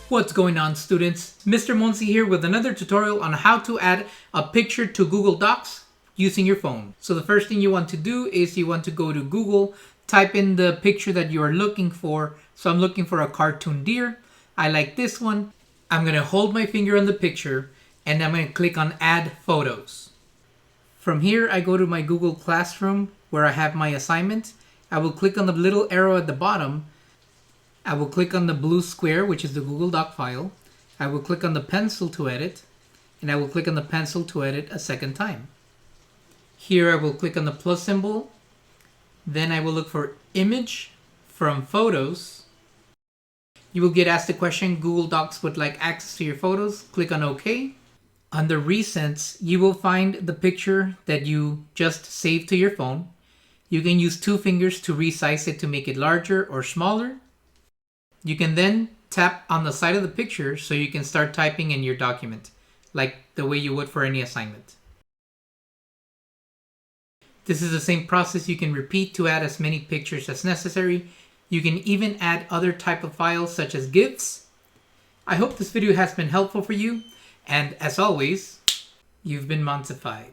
What's going on, students? Mr. Monsi here with another tutorial on how to add a picture to Google Docs using your phone. So the first thing you want to do is you want to go to Google, type in the picture that you are looking for. So I'm looking for a cartoon deer. I like this one. I'm going to hold my finger on the picture and I'm going to click on Add Photos. From here, I go to my Google Classroom where I have my assignment. I will click on the little arrow at the bottom. I will click on the blue square, which is the Google Doc file. I will click on the pencil to edit, and I will click on the pencil to edit a second time. Here I will click on the plus symbol. Then I will look for Image from Photos. You will get asked the question, Google Docs would like access to your photos. Click on OK. Under Recents, you will find the picture that you just saved to your phone. You can use two fingers to resize it to make it larger or smaller. You can then tap on the side of the picture so you can start typing in your document, like the way you would for any assignment. This is the same process you can repeat to add as many pictures as necessary. You can even add other type of files such as GIFs. I hope this video has been helpful for you, and as always, you've been Monsified.